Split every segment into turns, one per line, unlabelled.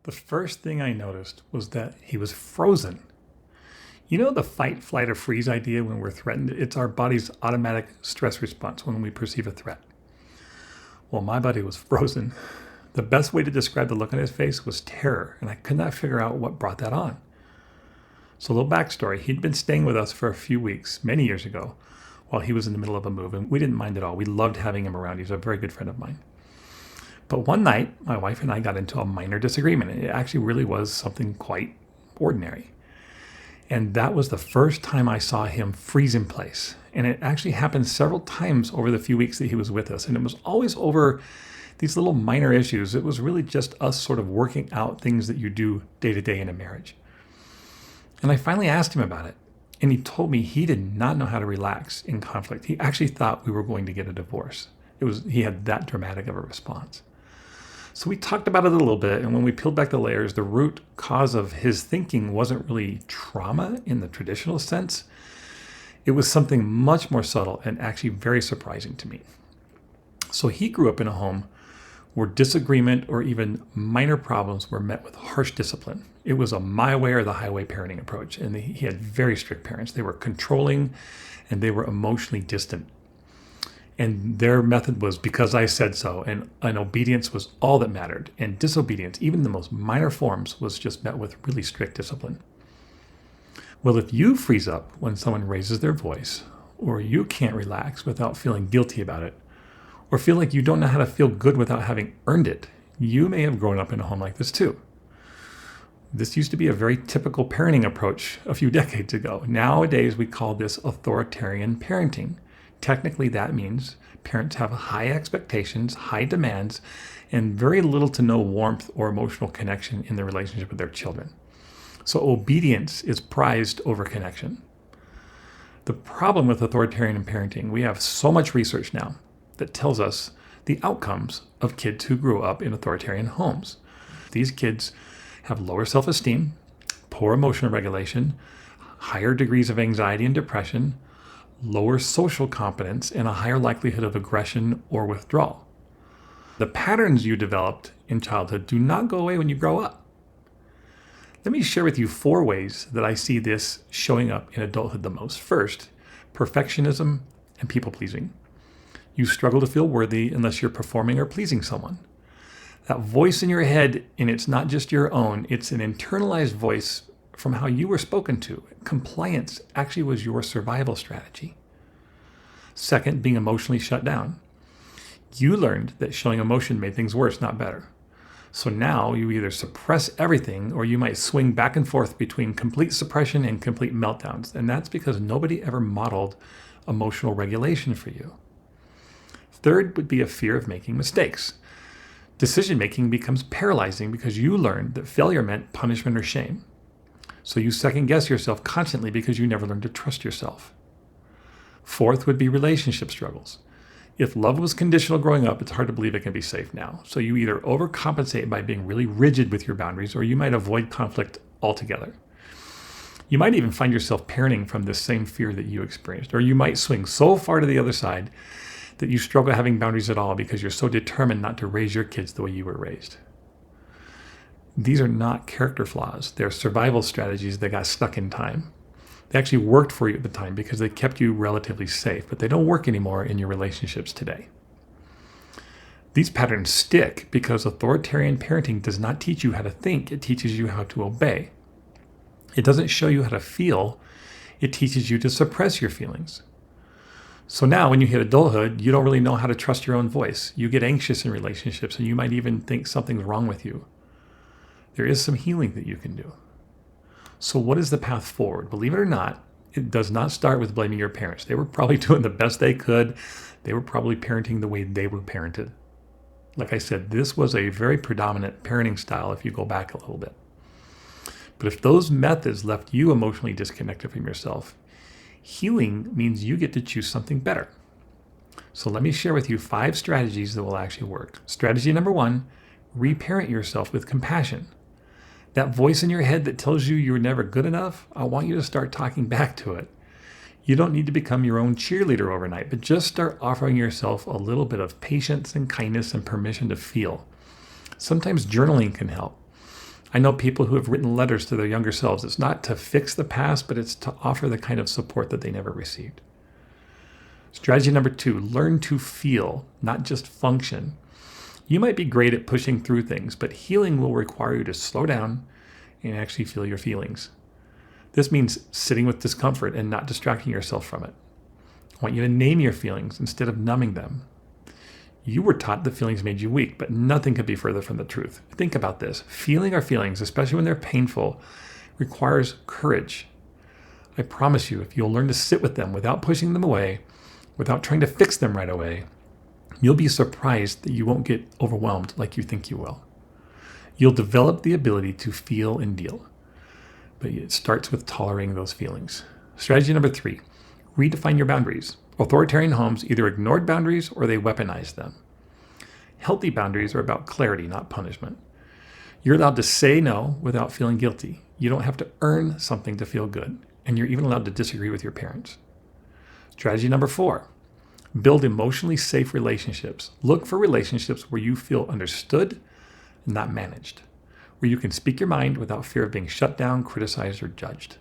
The first thing I noticed was that he was frozen. You know the fight, flight, or freeze idea when we're threatened? It's our body's automatic stress response when we perceive a threat. Well, my body was frozen. The best way to describe the look on his face was terror, and I could not figure out what brought that on. So a little backstory, he'd been staying with us for a few weeks, many years ago, while he was in the middle of a move, and we didn't mind at all. We loved having him around. He's a very good friend of mine. But one night, my wife and I got into a minor disagreement. It actually really was something quite ordinary. And that was the first time I saw him freeze in place. And it actually happened several times over the few weeks that he was with us. And it was always over these little minor issues. It was really just us sort of working out things that you do day to day in a marriage. And I finally asked him about it. And he told me he did not know how to relax in conflict. He actually thought we were going to get a divorce. He had that dramatic of a response. So we talked about it a little bit, and when we peeled back the layers, the root cause of his thinking wasn't really trauma in the traditional sense. It was something much more subtle and actually very surprising to me. So he grew up in a home where disagreement or even minor problems were met with harsh discipline. It was a my way or the highway parenting approach, and he had very strict parents. They were controlling, and they were emotionally distant. And their method was because I said so, and obedience was all that mattered. And disobedience, even the most minor forms, was just met with really strict discipline. Well, if you freeze up when someone raises their voice, or you can't relax without feeling guilty about it, or feel like you don't know how to feel good without having earned it, you may have grown up in a home like this too. This used to be a very typical parenting approach a few decades ago. Nowadays, we call this authoritarian parenting. Technically, that means parents have high expectations, high demands, and very little to no warmth or emotional connection in the relationship with their children. So obedience is prized over connection. The problem with authoritarian parenting, we have so much research now that tells us the outcomes of kids who grew up in authoritarian homes. These kids have lower self-esteem, poor emotional regulation, higher degrees of anxiety and depression, lower social competence, and a higher likelihood of aggression or withdrawal. The patterns you developed in childhood do not go away when you grow up. Let me share with you 4 ways that I see this showing up in adulthood the most. First, perfectionism and people-pleasing. You struggle to feel worthy unless you're performing or pleasing someone. That voice in your head, and it's not just your own, it's an internalized voice from how you were spoken to. Compliance actually was your survival strategy. Second, being emotionally shut down. You learned that showing emotion made things worse, not better. So now you either suppress everything, or you might swing back and forth between complete suppression and complete meltdowns. And that's because nobody ever modeled emotional regulation for you. Third would be a fear of making mistakes. Decision-making becomes paralyzing because you learned that failure meant punishment or shame. So you second-guess yourself constantly because you never learned to trust yourself. Fourth would be relationship struggles. If love was conditional growing up, it's hard to believe it can be safe now. So you either overcompensate by being really rigid with your boundaries, or you might avoid conflict altogether. You might even find yourself parenting from this same fear that you experienced, or you might swing so far to the other side that you struggle having boundaries at all because you're so determined not to raise your kids the way you were raised. These are not character flaws. They're survival strategies that got stuck in time. They actually worked for you at the time because they kept you relatively safe, but they don't work anymore in your relationships today. These patterns stick because authoritarian parenting does not teach you how to think. It teaches you how to obey. It doesn't show you how to feel. It teaches you to suppress your feelings. So now when you hit adulthood, you don't really know how to trust your own voice. You get anxious in relationships, and you might even think something's wrong with you. There is some healing that you can do. So what is the path forward? Believe it or not, it does not start with blaming your parents. They were probably doing the best they could. They were probably parenting the way they were parented. Like I said, this was a very predominant parenting style if you go back a little bit. But if those methods left you emotionally disconnected from yourself, healing means you get to choose something better. So let me share with you 5 strategies that will actually work. Strategy number 1, reparent yourself with compassion. That voice in your head that tells you you're never good enough, I want you to start talking back to it. You don't need to become your own cheerleader overnight, but just start offering yourself a little bit of patience and kindness and permission to feel. Sometimes journaling can help. I know people who have written letters to their younger selves. It's not to fix the past, but it's to offer the kind of support that they never received. Strategy number 2, learn to feel, not just function. You might be great at pushing through things, but healing will require you to slow down and actually feel your feelings. This means sitting with discomfort and not distracting yourself from it. I want you to name your feelings instead of numbing them. You were taught that feelings made you weak, but nothing could be further from the truth. Think about this. Feeling our feelings, especially when they're painful, requires courage. I promise you, if you'll learn to sit with them without pushing them away, without trying to fix them right away, you'll be surprised that you won't get overwhelmed like you think you will. You'll develop the ability to feel and deal. But it starts with tolerating those feelings. Strategy number 3, redefine your boundaries. Authoritarian homes either ignored boundaries or they weaponized them. Healthy boundaries are about clarity, not punishment. You're allowed to say no without feeling guilty. You don't have to earn something to feel good. And you're even allowed to disagree with your parents. Strategy number 4, build emotionally safe relationships. Look for relationships where you feel understood, not managed, where you can speak your mind without fear of being shut down, criticized, or judged.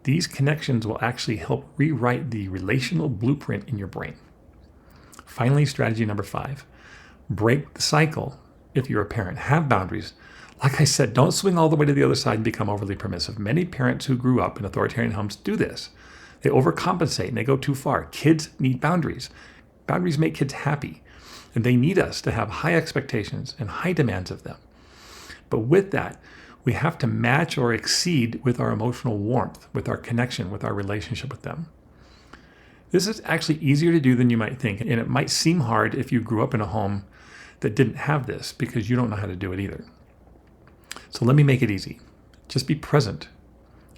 These connections will actually help rewrite the relational blueprint in your brain. Finally, strategy number 5, break the cycle. If you're a parent, have boundaries. Like I said, don't swing all the way to the other side and become overly permissive. Many parents who grew up in authoritarian homes do this. They overcompensate and they go too far. Kids need boundaries. Boundaries make kids happy, and they need us to have high expectations and high demands of them. But with that, we have to match or exceed with our emotional warmth, with our connection, with our relationship with them. This is actually easier to do than you might think, and it might seem hard if you grew up in a home that didn't have this because you don't know how to do it either. So let me make it easy. Just be present.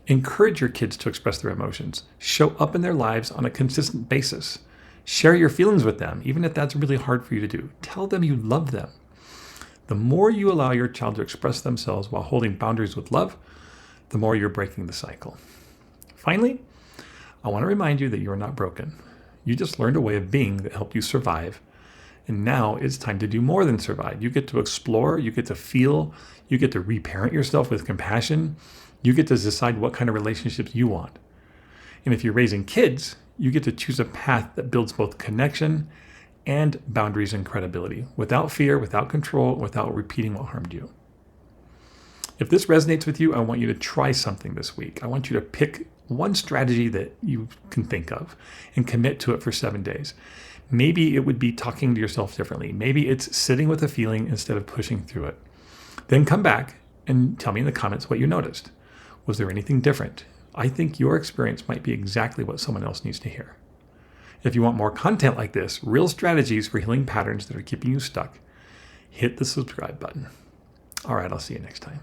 Encourage your kids to express their emotions. Show up in their lives on a consistent basis. Share your feelings with them, even if that's really hard for you to do. Tell them you love them. The more you allow your child to express themselves while holding boundaries with love, the more you're breaking the cycle. Finally, I want to remind you that you are not broken. You just learned a way of being that helped you survive. And now it's time to do more than survive. You get to explore, you get to feel, you get to reparent yourself with compassion. You get to decide what kind of relationships you want. And if you're raising kids, you get to choose a path that builds both connection and boundaries and credibility, without fear, without control, without repeating what harmed you. If this resonates with you, I want you to try something this week. I want you to pick one strategy that you can think of and commit to it for 7 days. Maybe it would be talking to yourself differently. Maybe it's sitting with a feeling instead of pushing through it. Then come back and tell me in the comments what you noticed. Was there anything different? I think your experience might be exactly what someone else needs to hear. If you want more content like this, real strategies for healing patterns that are keeping you stuck, hit the subscribe button. All right, I'll see you next time.